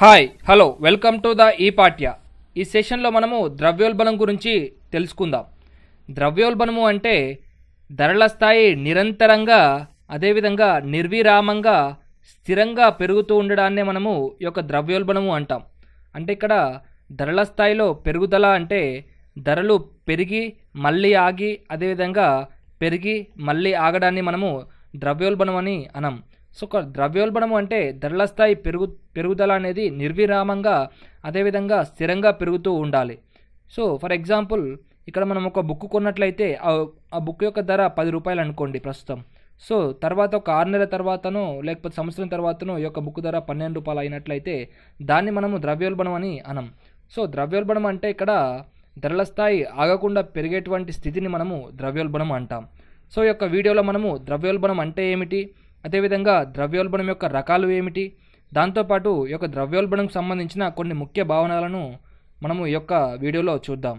Hi hello welcome to the ఈ పాఠ్య. ఈ సెషన్లో మనము ద్రవ్యోల్బణం గురించి తెలుసుకుందాం. ద్రవ్యోల్బణము అంటే ధరల స్థాయి నిరంతరంగా అదేవిధంగా నిర్విరామంగా స్థిరంగా పెరుగుతూ ఉండడాన్నే మనము ఈ యొక్క ద్రవ్యోల్బణము అంటాం. అంటే ఇక్కడ ధరల స్థాయిలో పెరుగుదల అంటే ధరలు పెరిగి మళ్ళీ ఆగి అదేవిధంగా పెరిగి మళ్ళీ ఆగడాన్ని మనము ద్రవ్యోల్బణం అని అనం. సో ద్రవ్యోల్బణం అంటే ధరల స్థాయి పెరుగుదల అనేది నిర్విరామంగా అదేవిధంగా స్థిరంగా పెరుగుతూ ఉండాలి. సో ఫర్ ఎగ్జాంపుల్ ఇక్కడ మనం ఒక బుక్ కొన్నట్లయితే ఆ బుక్ యొక్క ధర 10 రూపాయలు అనుకోండి ప్రస్తుతం. సో తర్వాత ఒక 6 నెలల తర్వాతనో లేకపోతే సంవత్సరం తర్వాతనో ఈ యొక్క బుక్ ధర 12 రూపాయలు అయినట్లయితే దాన్ని మనము ద్రవ్యోల్బణం అని అనం. సో ద్రవ్యోల్బణం అంటే ఇక్కడ ధరల స్థాయి ఆగకుండా పెరిగేటువంటి స్థితిని మనము ద్రవ్యోల్బణం అంటాం. సో ఈ యొక్క వీడియోలో మనము ద్రవ్యోల్బణం అంటే ఏమిటి, అదేవిధంగా ద్రవ్యోల్బణం యొక్క రకాలు ఏమిటి, దాంతోపాటు ఈ యొక్క ద్రవ్యోల్బణంకు సంబంధించిన కొన్ని ముఖ్య భావనలను మనము ఈ యొక్క వీడియోలో చూద్దాం.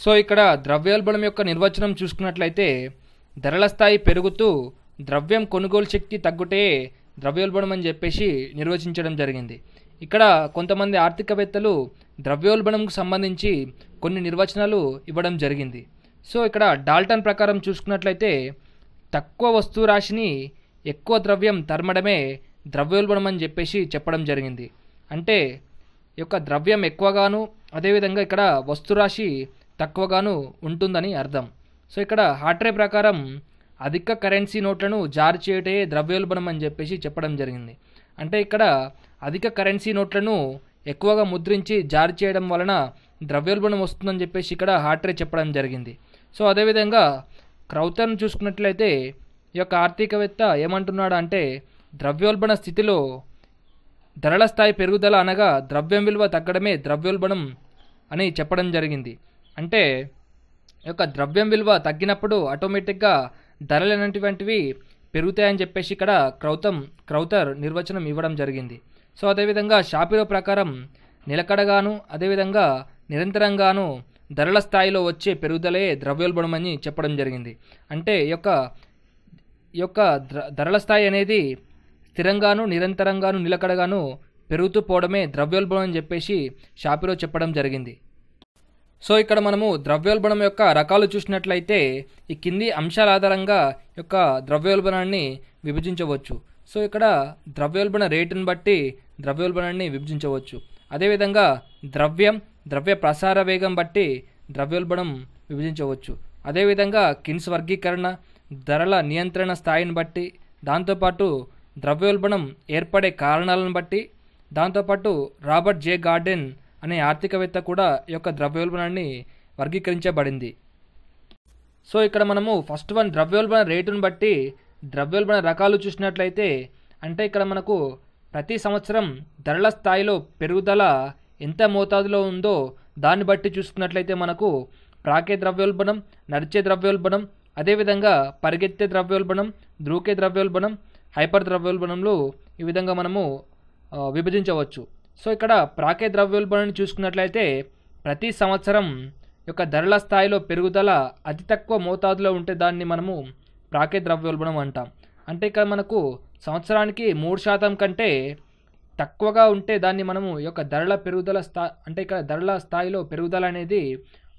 సో ఇక్కడ ద్రవ్యోల్బణం యొక్క నిర్వచనం చూసుకున్నట్లయితే ధరల స్థాయి పెరుగుతూ ద్రవ్యం కొనుగోలు శక్తి తగ్గుటే ద్రవ్యోల్బణం అని చెప్పేసి నిర్వచించడం జరిగింది. ఇక్కడ కొంతమంది ఆర్థికవేత్తలు ద్రవ్యోల్బణంకు సంబంధించి కొన్ని నిర్వచనాలు ఇవ్వడం జరిగింది. సో ఇక్కడ డాల్టన్ ప్రకారం చూసుకున్నట్లయితే తక్కువ వస్తువు రాశిని ఎక్కువ ద్రవ్యం తరమడమే ద్రవ్యోల్బణం అని చెప్పేసి చెప్పడం జరిగింది. అంటే ఈ యొక్క ద్రవ్యం ఎక్కువగాను అదేవిధంగా ఇక్కడ వస్తురాశి తక్కువగాను ఉంటుందని అర్థం. సో ఇక్కడ హాట్రే ప్రకారం అధిక కరెన్సీ నోట్లను జారీ చేయటే ద్రవ్యోల్బణం అని చెప్పేసి చెప్పడం జరిగింది. అంటే ఇక్కడ అధిక కరెన్సీ నోట్లను ఎక్కువగా ముద్రించి జారీ చేయడం వలన ద్రవ్యోల్బణం వస్తుందని చెప్పేసి ఇక్కడ హాట్రే చెప్పడం జరిగింది. సో అదేవిధంగా క్రౌతర్ను చూసుకున్నట్లయితే ఈ యొక్క ఆర్థికవేత్త ఏమంటున్నాడు అంటే ద్రవ్యోల్బణ స్థితిలో ధరల స్థాయి పెరుగుదల అనగా ద్రవ్యం విలువ తగ్గడమే ద్రవ్యోల్బణం అని చెప్పడం జరిగింది. అంటే ఈ యొక్క ద్రవ్యం విలువ తగ్గినప్పుడు ఆటోమేటిక్గా ధరలు అనేటువంటివి పెరుగుతాయని చెప్పేసి ఇక్కడ క్రౌతర్ నిర్వచనం ఇవ్వడం జరిగింది. సో అదేవిధంగా షాపిరో ప్రకారం నిలకడగాను అదేవిధంగా నిరంతరంగాను ధరల స్థాయిలో వచ్చే పెరుగుదలే ద్రవ్యోల్బణం అని చెప్పడం జరిగింది. అంటే ఈ యొక్క ధరల స్థాయి అనేది స్థిరంగాను నిరంతరంగాను నిలకడగాను పెరుగుతూ పోవడమే ద్రవ్యోల్బణం అని చెప్పేసి షాపిరో చెప్పడం జరిగింది. సో ఇక్కడ మనము ద్రవ్యోల్బణం యొక్క రకాలు చూసినట్లయితే ఈ కింది అంశాల ఆధారంగా యొక్క ద్రవ్యోల్బణాన్ని విభజించవచ్చు. సో ఇక్కడ ద్రవ్యోల్బణ రేటును బట్టి ద్రవ్యోల్బణాన్ని విభజించవచ్చు. అదేవిధంగా ద్రవ్య ప్రసార వేగం బట్టి ద్రవ్యోల్బణం విభజించవచ్చు. అదేవిధంగా కిన్స్ వర్గీకరణ ధరల నియంత్రణ స్థాయిని బట్టి, దాంతోపాటు ద్రవ్యోల్బణం ఏర్పడే కారణాలను బట్టి, దాంతోపాటు రాబర్ట్ జే గార్డెన్ అనే ఆర్థికవేత్త కూడా ఈ యొక్క ద్రవ్యోల్బణాన్ని వర్గీకరించబడింది. సో ఇక్కడ మనము ఫస్ట్ వన్ ద్రవ్యోల్బణ రేటును బట్టి ద్రవ్యోల్బణ రకాలు చూసినట్లయితే అంటే ఇక్కడ మనకు ప్రతి సంవత్సరం ధరల స్థాయిలో పెరుగుదల ఎంత మోతాదులో ఉందో దాన్ని బట్టి చూసుకున్నట్లయితే మనకు ప్రాకే ద్రవ్యోల్బణం, నడిచే ద్రవ్యోల్బణం, అదేవిధంగా పరిగెత్తే ద్రవ్యోల్బణం, దూకే ద్రవ్యోల్బణం, హైపర్ ద్రవ్యోల్బణంలో ఈ విధంగా మనము విభజించవచ్చు. సో ఇక్కడ ప్రాకే ద్రవ్యోల్బణాన్ని చూసుకున్నట్లయితే ప్రతి సంవత్సరం యొక్క ధరల స్థాయిలో పెరుగుదల అతి తక్కువ మోతాదులో ఉంటే దాన్ని మనము ప్రాకే ద్రవ్యోల్బణం అంటాం. అంటే ఇక్కడ మనకు సంవత్సరానికి 3% కంటే తక్కువగా ఉంటే దాన్ని మనము ఈ యొక్క ధరల పెరుగుదల అంటే ఇక్కడ ధరల స్థాయిలో పెరుగుదల అనేది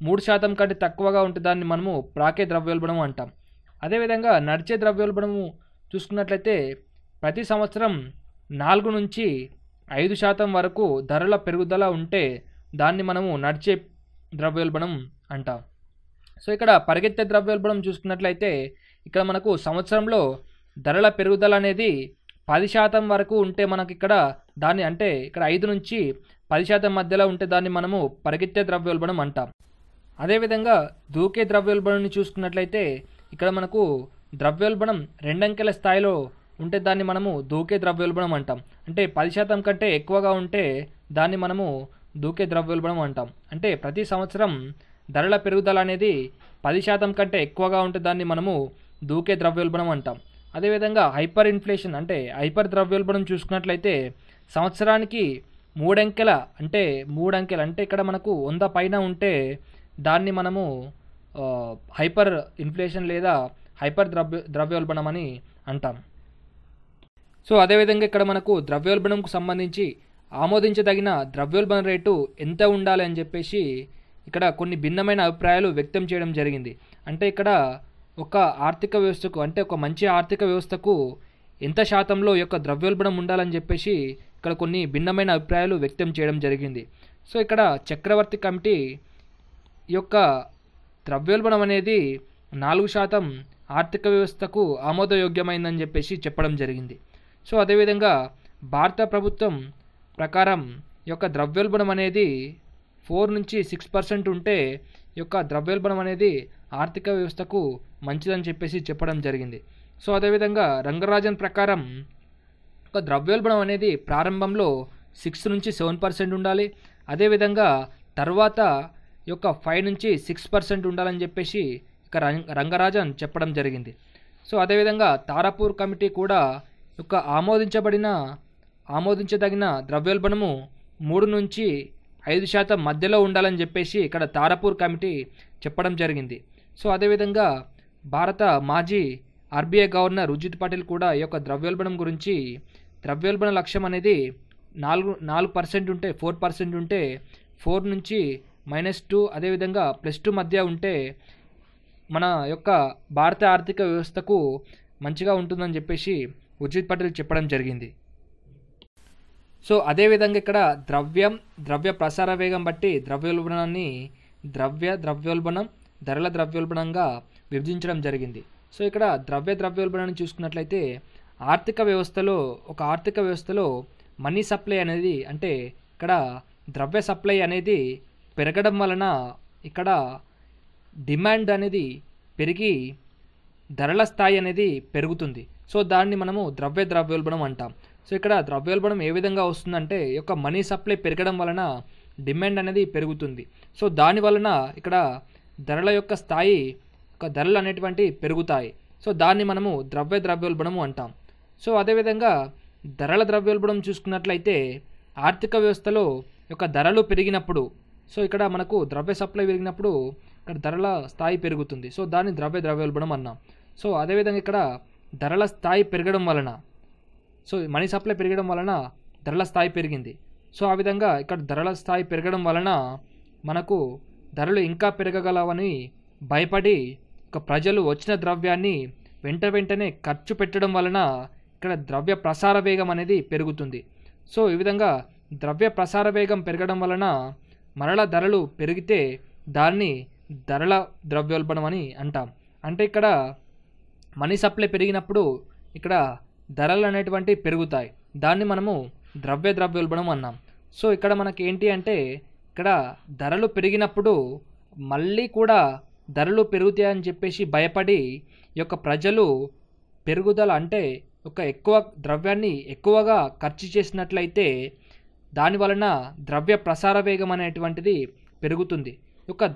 3% కంటే తక్కువగా ఉంటే దాన్ని మనము ప్రాకే ద్రవ్యోల్బణం అంటాం. అదేవిధంగా నడిచే ద్రవ్యోల్బణము చూసుకున్నట్లయితే ప్రతి సంవత్సరం 4 నుంచి 5% వరకు ధరల పెరుగుదల ఉంటే దాన్ని మనము నడిచే ద్రవ్యోల్బణం అంటాం. సో ఇక్కడ పరిగెత్తే ద్రవ్యోల్బణం చూసుకున్నట్లయితే ఇక్కడ మనకు సంవత్సరంలో ధరల పెరుగుదల అనేది 10% వరకు ఉంటే మనకి ఇక్కడ దాన్ని అంటే ఇక్కడ 5 నుంచి 10% మధ్యలో ఉంటే దాన్ని మనము పరిగెత్తే ద్రవ్యోల్బణం అంటాం. అదేవిధంగా దూకే ద్రవ్యోల్బణాన్ని చూసుకున్నట్లయితే ఇక్కడ మనకు ద్రవ్యోల్బణం 2 అంకెల స్థాయిలో ఉంటే దాన్ని మనము దూకే ద్రవ్యోల్బణం అంటాం. అంటే 10% కంటే ఎక్కువగా ఉంటే దాన్ని మనము దూకే ద్రవ్యోల్బణం అంటాం. అంటే ప్రతి సంవత్సరం ధరల పెరుగుదల అనేది 10% కంటే ఎక్కువగా ఉంటే దాన్ని మనము దూకే ద్రవ్యోల్బణం అంటాం. అదేవిధంగా హైపర్ ఇన్ఫ్లేషన్ అంటే హైపర్ ద్రవ్యోల్బణం చూసుకున్నట్లయితే సంవత్సరానికి 3 అంకెల అంటే ఇక్కడ మనకు 100 పైన ఉంటే దాన్ని మనము హైపర్ ఇన్ఫ్లేషన్ లేదా హైపర్ ద్రవ్యోల్బణం అని అంటాం. సో అదేవిధంగా ఇక్కడ మనకు ద్రవ్యోల్బణంకు సంబంధించి ఆమోదించదగిన ద్రవ్యోల్బణ రేటు ఎంత ఉండాలి అని చెప్పేసి ఇక్కడ కొన్ని భిన్నమైన అభిప్రాయాలు వ్యక్తం చేయడం జరిగింది. అంటే ఇక్కడ ఒక ఆర్థిక వ్యవస్థకు, అంటే ఒక మంచి ఆర్థిక వ్యవస్థకు ఎంత శాతంలో యొక్క ద్రవ్యోల్బణం ఉండాలని చెప్పేసి ఇక్కడ కొన్ని భిన్నమైన అభిప్రాయాలు వ్యక్తం చేయడం జరిగింది. సో ఇక్కడ చక్రవర్తి కమిటీ ఈ యొక్క ద్రవ్యోల్బణం అనేది 4% ఆర్థిక వ్యవస్థకు ఆమోదయోగ్యమైందని చెప్పేసి చెప్పడం జరిగింది. సో అదేవిధంగా భారత ప్రభుత్వం ప్రకారం ఈ యొక్క ద్రవ్యోల్బణం అనేది 4 నుంచి 6% ఉంటే ఈ యొక్క ద్రవ్యోల్బణం అనేది ఆర్థిక వ్యవస్థకు మంచిదని చెప్పేసి చెప్పడం జరిగింది. సో అదేవిధంగా రంగరాజన్ ప్రకారం ఒక ద్రవ్యోల్బణం అనేది ప్రారంభంలో 6 నుంచి 7% ఉండాలి. అదేవిధంగా తర్వాత ఈ యొక్క 5 నుంచి 6% ఉండాలని చెప్పేసి ఇక రంగరాజన్ చెప్పడం జరిగింది. సో అదేవిధంగా తారాపూర్ కమిటీ కూడా యొక్క ఆమోదించదగిన ద్రవ్యోల్బణము 3 నుంచి 5% మధ్యలో ఉండాలని చెప్పేసి ఇక్కడ తారాపూర్ కమిటీ చెప్పడం జరిగింది. సో అదేవిధంగా భారత మాజీ ఆర్బీఐ గవర్నర్ ఉర్జిత్ పటేల్ కూడా ఈ యొక్క ద్రవ్యోల్బణం గురించి, ద్రవ్యోల్బణ లక్ష్యం అనేది 4% ఉంటే 4% ఉంటే 4 నుంచి -2 అదేవిధంగా +2 మధ్య ఉంటే మన యొక్క భారత ఆర్థిక వ్యవస్థకు మంచిగా ఉంటుందని చెప్పేసి ఉర్జిత్ పటేల్ చెప్పడం జరిగింది. సో అదేవిధంగా ఇక్కడ ద్రవ్య ప్రసార వేగం బట్టి ద్రవ్యోల్బణాన్ని ద్రవ్యోల్బణం, ధరల ద్రవ్యోల్బణంగా విభజించడం జరిగింది. సో ఇక్కడ ద్రవ్యోల్బణాన్ని చూసుకున్నట్లయితే ఒక ఆర్థిక వ్యవస్థలో మనీ సప్లై అనేది, అంటే ఇక్కడ ద్రవ్య సప్లై అనేది పెరగడం వలన ఇక్కడ డిమాండ్ అనేది పెరిగి ధరల స్థాయి అనేది పెరుగుతుంది. సో దాన్ని మనము ద్రవ్యోల్బణం అంటాం. సో ఇక్కడ ద్రవ్యోల్బణం ఏ విధంగా వస్తుందంటే ఈ యొక్క మనీ సప్లై పెరగడం వలన డిమాండ్ అనేది పెరుగుతుంది. సో దాని వలన ఇక్కడ ధరల యొక్క స్థాయి, ధరలు అనేటువంటివి పెరుగుతాయి. సో దాన్ని మనము ద్రవ్యోల్బణము అంటాం. సో అదేవిధంగా ధరల ద్రవ్యోల్బణం చూసుకున్నట్లయితే ఆర్థిక వ్యవస్థలో యొక్క ధరలు పెరిగినప్పుడు, సో ఇక్కడ మనకు ద్రవ్య సప్లై పెరిగినప్పుడు ఇక్కడ ధరల స్థాయి పెరుగుతుంది. సో దాన్ని ద్రవ్యోల్బణం అన్నాం. సో అదేవిధంగా ఇక్కడ ధరల స్థాయి పెరగడం వలన, సో మనీ సప్లై పెరగడం వలన ధరల స్థాయి పెరిగింది. సో ఆ విధంగా ఇక్కడ ధరల స్థాయి పెరగడం వలన మనకు ధరలు ఇంకా పెరగగలవని భయపడి ప్రజలు వచ్చిన ద్రవ్యాన్ని వెంటనే ఖర్చు పెట్టడం వలన ఇక్కడ ద్రవ్య ప్రసార వేగం అనేది పెరుగుతుంది. సో ఈ విధంగా ద్రవ్య ప్రసార వేగం పెరగడం వలన మరల ధరలు పెరిగితే దాన్ని ధరల ద్రవ్యోల్బణం అని అంటాం. అంటే ఇక్కడ మనీ సప్లై పెరిగినప్పుడు ఇక్కడ ధరలు అనేటువంటివి పెరుగుతాయి. దాన్ని మనము ద్రవ్యోల్బణం అన్నాం. సో ఇక్కడ మనకి ఏంటి అంటే ఇక్కడ ధరలు పెరిగినప్పుడు మళ్ళీ కూడా ధరలు పెరుగుతాయని చెప్పేసి భయపడి ఈ యొక్క ప్రజలు పెరుగుదల, అంటే ఎక్కువ ద్రవ్యాన్ని ఎక్కువగా ఖర్చు చేసినట్లయితే దాని వలన ద్రవ్య ప్రసార వేగం అనేటువంటిది పెరుగుతుంది.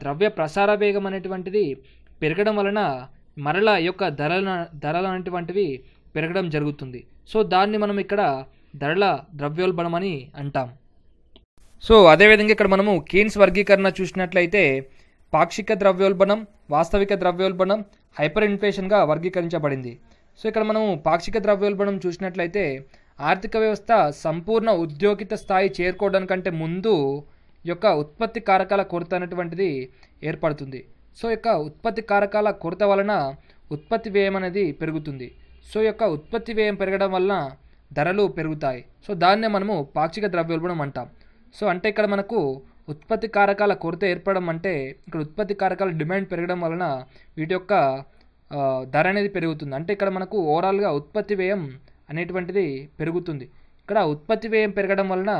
ద్రవ్య ప్రసార వేగం అనేటువంటిది పెరగడం వలన మరలా ఈ యొక్క ధరలు అనేటువంటివి పెరగడం జరుగుతుంది. సో దాన్ని మనం ఇక్కడ ధరల ద్రవ్యోల్బణం అని అంటాం. సో అదేవిధంగా ఇక్కడ మనము కీన్స్ వర్గీకరణ చూసినట్లయితే పాక్షిక ద్రవ్యోల్బణం, వాస్తవిక ద్రవ్యోల్బణం, హైపర్ ఇన్ఫ్లేషన్గా వర్గీకరించబడింది. సో ఇక్కడ మనము పాక్షిక ద్రవ్యోల్బణం చూసినట్లయితే ఆర్థిక వ్యవస్థ సంపూర్ణ ఉద్యోగిత స్థాయి చేరుకోవడానికంటే ముందు ఈ యొక్క ఉత్పత్తి కారకాల కొరత అనేటువంటిది ఏర్పడుతుంది. సో యొక్క ఉత్పత్తి కారకాల కొరత వలన ఉత్పత్తి వ్యయం అనేది పెరుగుతుంది. సో యొక్క ఉత్పత్తి వ్యయం పెరగడం వలన ధరలు పెరుగుతాయి. సో దాన్నే మనము పాక్షిక ద్రవ్యోల్బణం అంటాం. సో అంటే ఇక్కడ మనకు ఉత్పత్తి కారకాల కొరత ఏర్పడడం అంటే ఇక్కడ ఉత్పత్తి కారకాల డిమాండ్ పెరగడం వలన వీటి యొక్క ధర అనేది పెరుగుతుంది. అంటే ఇక్కడ మనకు ఓవరాల్గా ఉత్పత్తి వ్యయం అనేటువంటిది పెరుగుతుంది. ఇక్కడ ఉత్పత్తి వ్యయం పెరగడం వలన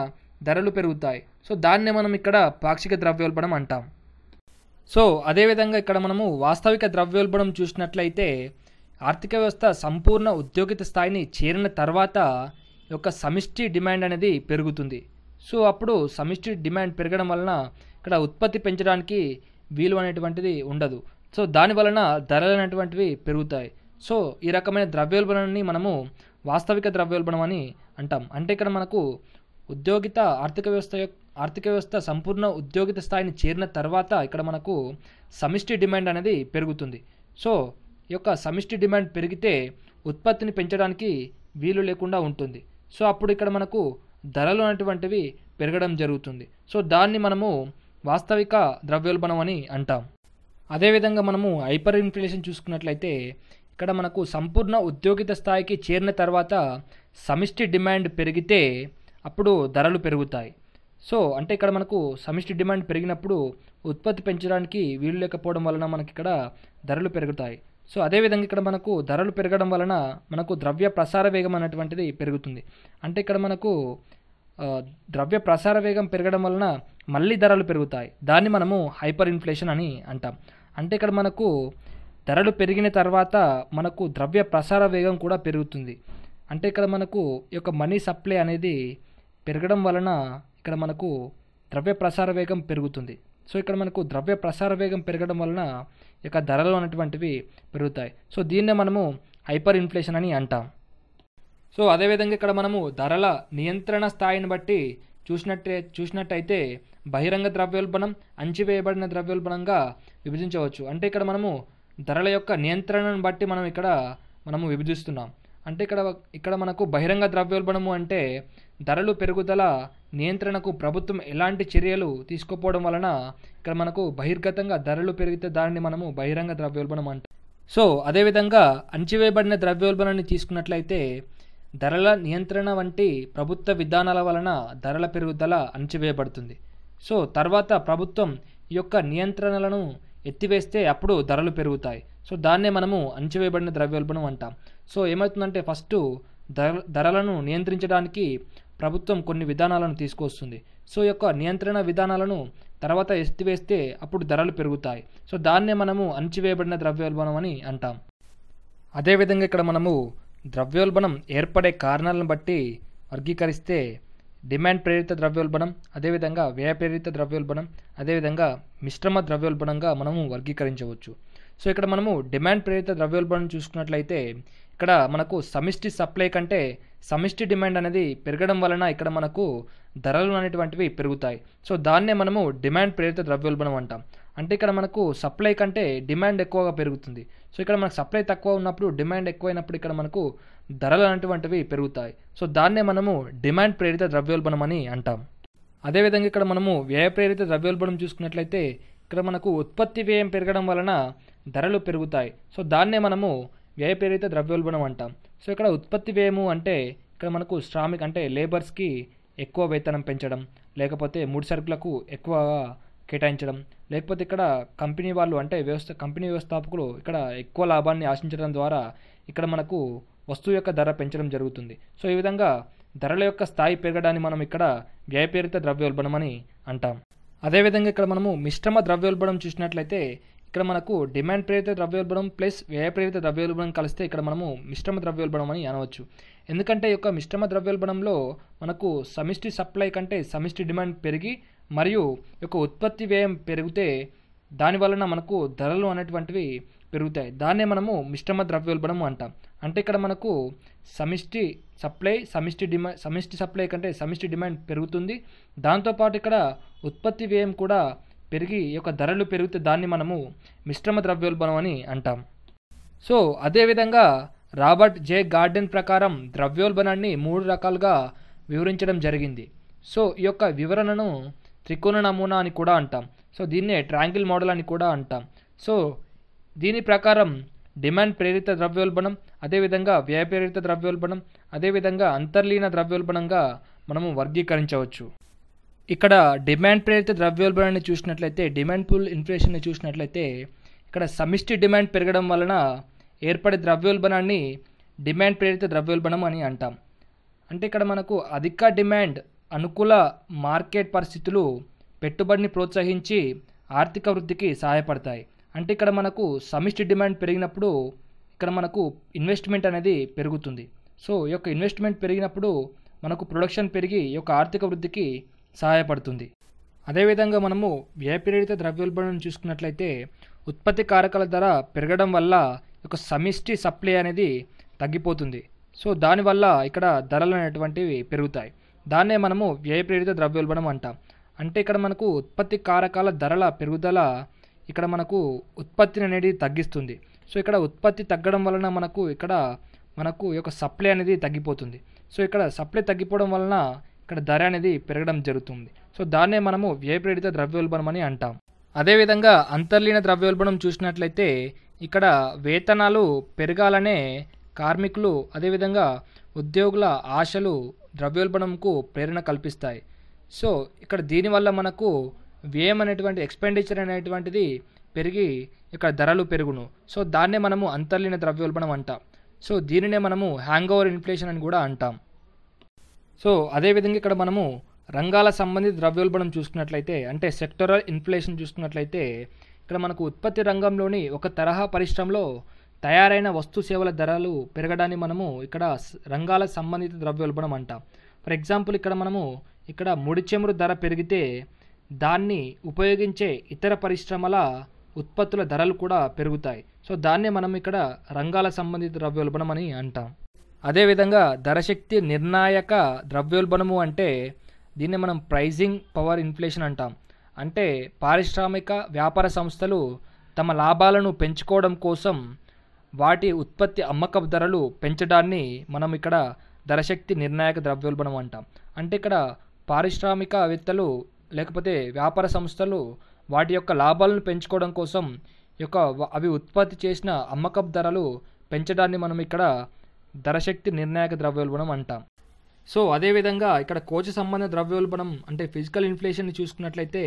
ధరలు పెరుగుతాయి. సో దాన్నే మనం ఇక్కడ పాక్షిక ద్రవ్యోల్బణం అంటాం. సో అదేవిధంగా ఇక్కడ మనము వాస్తవిక ద్రవ్యోల్బణం చూసినట్లయితే ఆర్థిక వ్యవస్థ సంపూర్ణ ఉద్యోగిత స్థాయిని చేరిన తర్వాత యొక్క సమిష్టి డిమాండ్ అనేది పెరుగుతుంది. సో అప్పుడు సమిష్టి డిమాండ్ పెరగడం వలన ఇక్కడ ఉత్పత్తి పెంచడానికి వీలు అనేటువంటిది ఉండదు. సో దాని వలన ధరలు అనేటువంటివి పెరుగుతాయి. సో ఈ రకమైన ద్రవ్యోల్బణాన్ని మనము వాస్తవిక ద్రవ్యోల్బణం అని అంటాం. అంటే ఇక్కడ మనకు ఆర్థిక వ్యవస్థ సంపూర్ణ ఉద్యోగిత స్థాయిని చేరిన తర్వాత ఇక్కడ మనకు సమిష్టి డిమాండ్ అనేది పెరుగుతుంది. సో ఈ యొక్క సమిష్టి డిమాండ్ పెరిగితే ఉత్పత్తిని పెంచడానికి వీలు లేకుండా ఉంటుంది. సో అప్పుడు ఇక్కడ మనకు ధరలు అనేటువంటివి పెరగడం జరుగుతుంది. సో దాన్ని మనము వాస్తవిక ద్రవ్యోల్బణం అని అంటాం. అదేవిధంగా మనము హైపర్ ఇన్ఫ్లేషన్ చూసుకున్నట్లయితే ఇక్కడ మనకు సంపూర్ణ ఉద్యోగిత స్థాయికి చేరిన తర్వాత సమిష్టి డిమాండ్ పెరిగితే అప్పుడు ధరలు పెరుగుతాయి. సో అంటే ఇక్కడ మనకు సమిష్టి డిమాండ్ పెరిగినప్పుడు ఉత్పత్తి పెంచడానికి వీలు లేకపోవడం వలన మనకి ఇక్కడ ధరలు పెరుగుతాయి. సో అదేవిధంగా ఇక్కడ మనకు ధరలు పెరగడం వలన మనకు ద్రవ్య ప్రసార వేగం అనేటువంటిది పెరుగుతుంది. అంటే ఇక్కడ మనకు ద్రవ్య ప్రసార వేగం పెరగడం వలన మళ్ళీ ధరలు పెరుగుతాయి. దాన్ని మనము హైపర్ ఇన్ఫ్లేషన్ అని అంటాం. అంటే ఇక్కడ మనకు ధరలు పెరిగిన తర్వాత మనకు ద్రవ్య ప్రసార వేగం కూడా పెరుగుతుంది. అంటే ఇక్కడ మనకు ఈ యొక్క మనీ సప్లై అనేది పెరగడం వలన ఇక్కడ మనకు ద్రవ్య ప్రసార వేగం పెరుగుతుంది. సో ఇక్కడ మనకు ద్రవ్య ప్రసార వేగం పెరగడం వలన ఇక ధరలు అనేటువంటివి పెరుగుతాయి. సో దీన్నే మనము హైపర్ ఇన్ఫ్లేషన్ అని అంటాం. సో అదేవిధంగా ఇక్కడ మనము ధరల నియంత్రణ స్థాయిని బట్టి చూసినట్టయితే బహిరంగ ద్రవ్యోల్బణం, అణచివేయబడిన ద్రవ్యోల్బణంగా విభజించవచ్చు. అంటే ఇక్కడ మనము ధరల యొక్క నియంత్రణను బట్టి మనము విభజిస్తున్నాం. అంటే ఇక్కడ మనకు బహిరంగ ద్రవ్యోల్బణము అంటే ధరలు పెరుగుదల నియంత్రణకు ప్రభుత్వం ఎలాంటి చర్యలు తీసుకోకపోవడం వలన ఇక్కడ మనకు బహిర్గతంగా ధరలు పెరిగితే దానిని మనము బహిరంగ ద్రవ్యోల్బణం అంటాం. సో అదేవిధంగా అణచివేయబడిన ద్రవ్యోల్బణాన్ని తీసుకున్నట్లయితే ధరల నియంత్రణ వంటి ప్రభుత్వ విధానాల వలన ధరల పెరుగుదల అణచివేయబడుతుంది. సో తర్వాత ప్రభుత్వం ఈ యొక్క నియంత్రణలను ఎత్తివేస్తే అప్పుడు ధరలు పెరుగుతాయి. సో దాన్నే మనము అణచివేయబడిన ద్రవ్యోల్బణం అంటాం. సో ఏమవుతుందంటే ఫస్ట్ ధరలను నియంత్రించడానికి ప్రభుత్వం కొన్ని విధానాలను తీసుకొస్తుంది. సో ఈ యొక్క నియంత్రణ విధానాలను తర్వాత ఎత్తివేస్తే అప్పుడు ధరలు పెరుగుతాయి. సో దాన్నే మనము అణచివేయబడిన ద్రవ్యోల్బణం అని అంటాం. అదేవిధంగా ఇక్కడ మనము ద్రవ్యోల్బణం ఏర్పడే కారణాలను బట్టి వర్గీకరిస్తే డిమాండ్ ప్రేరిత ద్రవ్యోల్బణం, అదేవిధంగా వ్యయ ప్రేరిత ద్రవ్యోల్బణం, అదేవిధంగా మిశ్రమ ద్రవ్యోల్బణంగా మనము వర్గీకరించవచ్చు. సో ఇక్కడ మనము డిమాండ్ ప్రేరిత ద్రవ్యోల్బణం చూసుకున్నట్లయితే ఇక్కడ మనకు సమిష్టి సప్లై కంటే సమిష్టి డిమాండ్ అనేది పెరగడం వలన ఇక్కడ మనకు ధరలు అనేటువంటివి పెరుగుతాయి. సో దాన్నే మనము డిమాండ్ ప్రేరిత ద్రవ్యోల్బణం అంటాం. అంటే ఇక్కడ మనకు సప్లై కంటే డిమాండ్ ఎక్కువగా పెరుగుతుంది. సో ఇక్కడ మనకు సప్లై తక్కువ ఉన్నప్పుడు డిమాండ్ ఎక్కువైనప్పుడు ఇక్కడ మనకు ధరలు అనేటువంటివి పెరుగుతాయి. సో దాన్నే మనము డిమాండ్ ప్రేరిత ద్రవ్యోల్బణం అని అంటాం. అదేవిధంగా ఇక్కడ మనము వ్యయ ప్రేరిత ద్రవ్యోల్బణం చూసుకున్నట్లయితే ఇక్కడ మనకు ఉత్పత్తి వ్యయం పెరగడం వలన ధరలు పెరుగుతాయి. సో దాన్నే మనము వ్యయ ప్రేరిత ద్రవ్యోల్బణం అంటాం. సో ఇక్కడ ఉత్పత్తి వ్యయము అంటే ఇక్కడ మనకు శ్రామిక్ అంటే లేబర్స్కి ఎక్కువ వేతనం పెంచడం, లేకపోతే ముడి సరుకులకు ఎక్కువగా కేటాయించడం, లేకపోతే ఇక్కడ కంపెనీ వాళ్ళు అంటే కంపెనీ వ్యవస్థాపకులు ఇక్కడ ఎక్కువ లాభాన్ని ఆశించడం ద్వారా ఇక్కడ మనకు వస్తువు యొక్క ధర పెంచడం జరుగుతుంది. సో ఈ విధంగా ధరల యొక్క స్థాయి పెరగడాన్ని మనం ఇక్కడ వ్యయ ప్రేరిత ద్రవ్యోల్బణం అని అంటాం. అదేవిధంగా ఇక్కడ మనము మిశ్రమ ద్రవ్యోల్బణం చూసినట్లయితే ఇక్కడ మనకు డిమాండ్ ప్రేరిత ద్రవ్యోల్బణం ప్లస్ వ్యయ ప్రేరిత ద్రవ్యోల్బణం కలిస్తే ఇక్కడ మనము మిశ్రమ ద్రవ్యోల్బణం అని అనవచ్చు. ఎందుకంటే ఈ యొక్క మిశ్రమ ద్రవ్యోల్బణంలో మనకు సమిష్టి సప్లై కంటే సమిష్టి డిమాండ్ పెరిగి మరియు యొక్క ఉత్పత్తి వ్యయం పెరిగితే దాని వలన మనకు ధరలు అనేటువంటివి పెరుగుతాయి. దాన్నే మనము మిశ్రమ ద్రవ్యోల్బణం అంటాం. అంటే ఇక్కడ మనకు సమిష్టి సప్లై కంటే సమిష్టి డిమాండ్ పెరుగుతుంది. దాంతోపాటు ఇక్కడ ఉత్పత్తి వ్యయం కూడా పెరిగి ఈ యొక్క ధరలు పెరిగితే దాన్ని మనము మిశ్రమ ద్రవ్యోల్బణం అని అంటాం. సో అదేవిధంగా రాబర్ట్ జే గార్డెన్ ప్రకారం ద్రవ్యోల్బణాన్ని 3 రకాలుగా వివరించడం జరిగింది. సో ఈ యొక్క వివరణను త్రికోణ నమూనా అని కూడా అంటాం. సో దీన్నే ట్రయాంగిల్ మోడల్ అని కూడా అంటాం. సో దీని ప్రకారం డిమాండ్ ప్రేరిత ద్రవ్యోల్బణం, అదేవిధంగా వ్యయ ప్రేరిత ద్రవ్యోల్బణం, అదేవిధంగా అంతర్లీన ద్రవ్యోల్బణంగా మనము వర్గీకరించవచ్చు. ఇక్కడ డిమాండ్ ప్రేరిత ద్రవ్యోల్బణాన్ని చూసినట్లయితే డిమాండ్ పుల్ ఇన్ఫ్లేషన్ని చూసినట్లయితే ఇక్కడ సమిష్టి డిమాండ్ పెరగడం వలన ఏర్పడే ద్రవ్యోల్బణాన్ని డిమాండ్ ప్రేరిత ద్రవ్యోల్బణం అని అంటాం. అంటే ఇక్కడ మనకు అధిక డిమాండ్, అనుకూల మార్కెట్ పరిస్థితులు పెట్టుబడిని ప్రోత్సహించి ఆర్థిక వృద్ధికి సహాయపడతాయి. అంటే ఇక్కడ మనకు సమిష్టి డిమాండ్ పెరిగినప్పుడు ఇక్కడ మనకు ఇన్వెస్ట్మెంట్ అనేది పెరుగుతుంది. సో ఈ యొక్క ఇన్వెస్ట్మెంట్ పెరిగినప్పుడు మనకు ప్రొడక్షన్ పెరిగి ఈ యొక్క ఆర్థిక వృద్ధికి సహాయపడుతుంది. అదేవిధంగా మనము వ్యయ ప్రేరిత ద్రవ్యోల్బణం చూసుకున్నట్లయితే ఉత్పత్తి కారకాల ధర పెరగడం వల్ల ఒక సమిష్టి సప్లై అనేది తగ్గిపోతుంది. సో దానివల్ల ఇక్కడ ధరలు అనేటువంటివి పెరుగుతాయి. దాన్నే మనము వ్యయ ప్రేరిత ద్రవ్యోల్బణం అంటాం. అంటే ఇక్కడ మనకు ఉత్పత్తి కారకాల ధరల పెరుగుదల ఇక్కడ మనకు ఉత్పత్తిని అనేది తగ్గిస్తుంది. సో ఇక్కడ ఉత్పత్తి తగ్గడం వలన మనకు ఇక్కడ మనకు ఈ యొక్క సప్లై అనేది తగ్గిపోతుంది. సో ఇక్కడ సప్లై తగ్గిపోవడం వలన ఇక్కడ ధర అనేది పెరగడం జరుగుతుంది. సో దాన్నే మనము వ్యయప్రేరిత ద్రవ్యోల్బణం అని అంటాం. అదేవిధంగా అంతర్లీన ద్రవ్యోల్బణం చూసినట్లయితే ఇక్కడ వేతనాలు పెరగాలనే కార్మికులు అదేవిధంగా ఉద్యోగుల ఆశలు ద్రవ్యోల్బణంకు ప్రేరణ కల్పిస్తాయి. సో ఇక్కడ దీనివల్ల మనకు వ్యయం అనేటువంటి ఎక్స్పెండిచర్ అనేటువంటిది పెరిగి ఇక్కడ ధరలు పెరుగును. సో దాన్నే మనము అంతర్లీన ద్రవ్యోల్బణం అంటాం. సో దీనినే మనము హ్యాంగ్ ఓవర్ ఇన్ఫ్లేషన్ అని కూడా అంటాం. సో అదేవిధంగా ఇక్కడ మనము రంగాల సంబంధిత ద్రవ్యోల్బణం చూసుకున్నట్లయితే అంటే సెక్టరల్ ఇన్ఫ్లేషన్ చూసుకున్నట్లయితే ఇక్కడ మనకు ఉత్పత్తి రంగంలోని ఒక తరహా పరిశ్రమలో తయారైన వస్తు సేవల ధరలు పెరగడాన్ని మనము ఇక్కడ రంగాల సంబంధిత ద్రవ్యోల్బణం అంటాం. ఫర్ ఎగ్జాంపుల్ ఇక్కడ మనము ఇక్కడ ముడి చమురు ధర పెరిగితే దాన్ని ఉపయోగించే ఇతర పరిశ్రమల ఉత్పత్తుల ధరలు కూడా పెరుగుతాయి. సో దాన్నే మనం ఇక్కడ రంగాల సంబంధిత ద్రవ్యోల్బణం అని అంటాం. అదేవిధంగా ధరశక్తి నిర్ణాయక ద్రవ్యోల్బణము అంటే దీన్ని మనం ప్రైజింగ్ పవర్ ఇన్ఫ్లేషన్ అంటాం. అంటే పారిశ్రామిక వ్యాపార సంస్థలు తమ లాభాలను పెంచుకోవడం కోసం వాటి ఉత్పత్తి అమ్మకపు ధరలు పెంచడాన్ని మనం ఇక్కడ ధరశక్తి నిర్ణాయక ద్రవ్యోల్బణం అంటాం. అంటే ఇక్కడ పారిశ్రామికవేత్తలు లేకపోతే వ్యాపార సంస్థలు వాటి యొక్క లాభాలను పెంచుకోవడం కోసం అవి ఉత్పత్తి చేసిన అమ్మకపు ధరలు పెంచడాన్ని మనం ఇక్కడ ధరశక్తి నిర్ణాయక ద్రవ్యోల్బణం అంటాం. సో అదేవిధంగా ఇక్కడ కోశ సంబంధ ద్రవ్యోల్బణం అంటే ఫిజికల్ ఇన్ఫ్లేషన్ని చూసుకున్నట్లయితే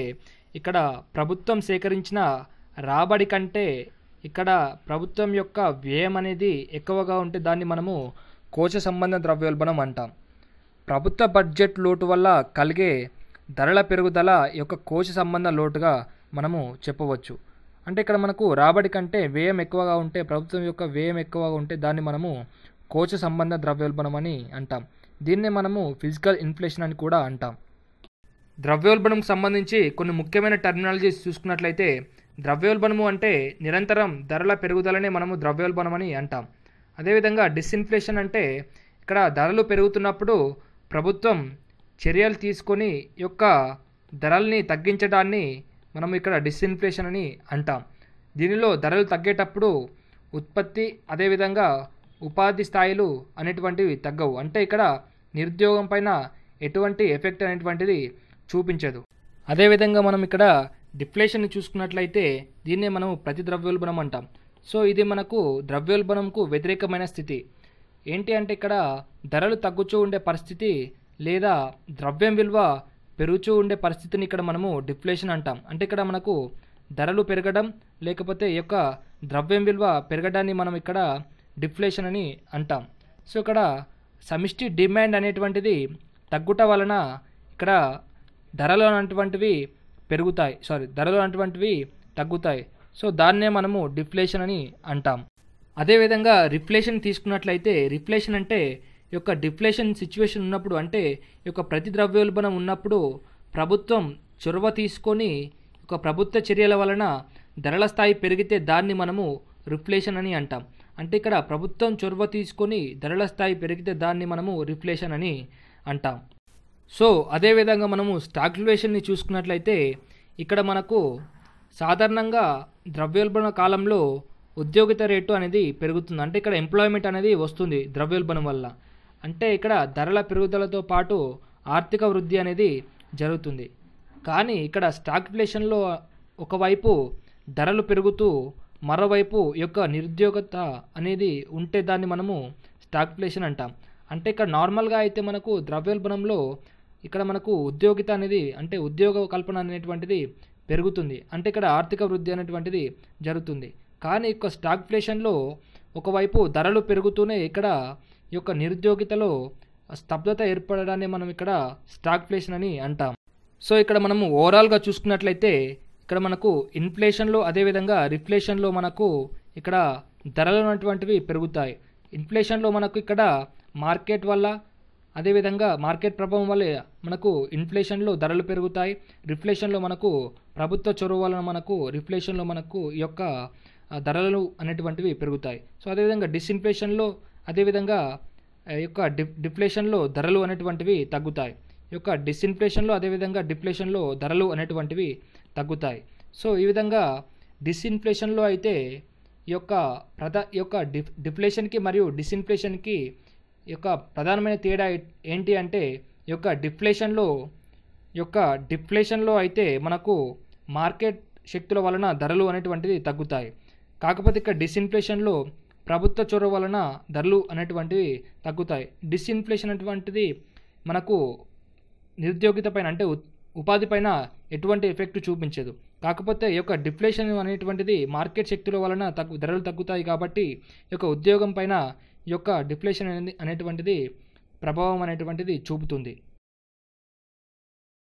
ఇక్కడ ప్రభుత్వం సేకరించిన రాబడి కంటే ఇక్కడ ప్రభుత్వం యొక్క వ్యయం అనేది ఎక్కువగా ఉంటే దాన్ని మనము కోశ సంబంధ ద్రవ్యోల్బణం అంటాం. ప్రభుత్వ బడ్జెట్ లోటు వల్ల కలిగే ధరల పెరుగుదల యొక్క కోశ సంబంధ లోటుగా మనము చెప్పవచ్చు. అంటే ఇక్కడ మనకు రాబడి కంటే వ్యయం ఎక్కువగా ఉంటే ప్రభుత్వం యొక్క వ్యయం ఎక్కువగా ఉంటే దాన్ని మనము కోశ సంబంధ ద్రవ్యోల్బణం అని అంటాం. దీన్నే మనము ఫిజికల్ ఇన్ఫ్లేషన్ అని కూడా అంటాం. ద్రవ్యోల్బణంకు సంబంధించి కొన్ని ముఖ్యమైన టర్మినాలజీస్ చూసుకున్నట్లయితే ద్రవ్యోల్బణము అంటే నిరంతరం ధరల పెరుగుదలనే మనము ద్రవ్యోల్బణం అని అంటాం. అదేవిధంగా డిస్ఇన్ఫ్లేషన్ అంటే ఇక్కడ ధరలు పెరుగుతున్నప్పుడు ప్రభుత్వం చర్యలు తీసుకొని యొక్క ధరల్ని తగ్గించడాన్ని మనం ఇక్కడ డిస్ఇన్ఫ్లేషన్ అని అంటాం. దీనిలో ధరలు తగ్గేటప్పుడు ఉత్పత్తి అదేవిధంగా ఉపాధి స్థాయిలు అనేటువంటివి తగ్గవు. అంటే ఇక్కడ నిరుద్యోగం పైన ఎటువంటి ఎఫెక్ట్ అనేటువంటిది చూపించదు. అదేవిధంగా మనం ఇక్కడ డిఫ్లేషన్ని చూసుకున్నట్లయితే దీన్నే మనం ప్రతి ద్రవ్యోల్బణం అంటాం. సో ఇది మనకు ద్రవ్యోల్బణంకు వ్యతిరేకమైన స్థితి. ఏంటి అంటే ఇక్కడ ధరలు తగ్గుతూ ఉండే పరిస్థితి లేదా ద్రవ్యం విలువ పెరుగుతూ ఉండే పరిస్థితిని ఇక్కడ మనము డిఫ్లేషన్ అంటాం. అంటే ఇక్కడ మనకు ధరలు పెరగడం లేకపోతే యొక్క ద్రవ్యం విలువ పెరగడాన్ని మనం ఇక్కడ డిఫ్లేషన్ అని అంటాం. సో ఇక్కడ సమిష్టి డిమాండ్ అనేటువంటిది తగ్గుట వలన ఇక్కడ ధరలు అనేటువంటివి తగ్గుతాయి. సో దాన్నే మనము డిఫ్లేషన్ అని అంటాం. అదేవిధంగా రిఫ్లేషన్ తీసుకున్నట్లయితే రిఫ్లేషన్ అంటే యొక్క డిఫ్లేషన్ సిచ్యువేషన్ ఉన్నప్పుడు అంటే యొక్క ప్రతి ద్రవ్యోల్బణం ఉన్నప్పుడు ప్రభుత్వం చొరవ తీసుకొని ఒక ప్రభుత్వ చర్యల వలన ధరల స్థాయి పెరిగితే దాన్ని మనము రిఫ్లేషన్ అని అంటాం. అంటే ఇక్కడ ప్రభుత్వం చొరవ తీసుకొని ధరల స్థాయి పెరిగితే దాన్ని మనము రిఫ్లేషన్ అని అంటాం. సో అదేవిధంగా మనము స్టాగ్ఫ్లేషన్ని చూసుకున్నట్లయితే ఇక్కడ మనకు సాధారణంగా ద్రవ్యోల్బణ కాలంలో ఉద్యోగిత రేటు అనేది పెరుగుతుంది. అంటే ఇక్కడ ఎంప్లాయ్మెంట్ అనేది వస్తుంది ద్రవ్యోల్బణం వల్ల. అంటే ఇక్కడ ధరల పెరుగుదలతో పాటు ఆర్థిక వృద్ధి అనేది జరుగుతుంది. కానీ ఇక్కడ స్టాగ్ఫ్లేషన్లో ఒకవైపు ధరలు పెరుగుతూ మరోవైపు యొక్క నిరుద్యోగత అనేది ఉంటే దాన్ని మనము స్టాగ్ఫ్లేషన్ అంటాం. అంటే ఇక్కడ నార్మల్గా అయితే మనకు ద్రవ్యోల్బణంలో ఇక్కడ మనకు ఉద్యోగిత అనేది అంటే ఉద్యోగ కల్పన అనేటువంటిది పెరుగుతుంది. అంటే ఇక్కడ ఆర్థిక వృద్ధి అనేటువంటిది జరుగుతుంది. కానీ యొక్క స్టాగ్ఫ్లేషన్లో ఒకవైపు ధరలు పెరుగుతూనే ఇక్కడ ఈ యొక్క నిరుద్యోగితలో స్తబ్దత ఏర్పడడాన్ని మనం ఇక్కడ స్టాగ్ఫ్లేషన్ అని అంటాం. సో ఇక్కడ మనము ఓవరాల్గా చూసుకున్నట్లయితే ఇక్కడ మనకు ఇన్ఫ్లేషన్లో అదేవిధంగా రిఫ్లేషన్లో మనకు ఇక్కడ ధరలు అనేటువంటివి పెరుగుతాయి. ఇన్ఫ్లేషన్లో మనకు ఇక్కడ మార్కెట్ వల్ల అదేవిధంగా మార్కెట్ ప్రభావం వల్ల మనకు ఇన్ఫ్లేషన్లో ధరలు పెరుగుతాయి. రిఫ్లేషన్లో మనకు ప్రభుత్వ చొరవ వలన మనకు రిఫ్లేషన్లో మనకు ఈ యొక్క ధరలు అనేటువంటివి పెరుగుతాయి. సో అదేవిధంగా డిస్ఇన్ఫ్లేషన్లో అదేవిధంగా ఈ యొక్క డిఫ్లేషన్లో ధరలు అనేటువంటివి తగ్గుతాయి. ఈ యొక్క డిస్ఇన్ఫ్లేషన్లో అదేవిధంగా డిఫ్లేషన్లో ధరలు అనేటువంటివి తగ్గుతాయి. సో ఈ విధంగా డిస్ఇన్ఫ్లేషన్లో అయితే ఈ యొక్క డిఫ్లేషన్కి మరియు డిస్ఇన్ఫ్లేషన్కి ఈ యొక్క ప్రధానమైన తేడా ఏంటి అంటే ఈ యొక్క డిఫ్లేషన్లో అయితే మనకు మార్కెట్ శక్తుల వలన ధరలు అనేటువంటివి తగ్గుతాయి. కాకపోతే ఇక్కడ డిస్ఇన్ఫ్లేషన్లో ప్రభుత్వ చొరవ వలన ధరలు అనేటువంటివి తగ్గుతాయి. డిస్ఇన్ఫ్లేషన్ అనేటువంటిది మనకు నిరుద్యోగిత పైన అంటే ఉపాధి పైన ఎటువంటి ఎఫెక్ట్ చూపించదు. కాకపోతే ఈ యొక్క డిఫ్లేషన్ అనేటువంటిది మార్కెట్ శక్తుల వలన ధరలు తగ్గుతాయి కాబట్టి ఈ యొక్క ఉద్యోగం పైన ఈ యొక్క డిఫ్లేషన్ అనేటువంటిది ప్రభావం అనేటువంటిది చూపుతుంది.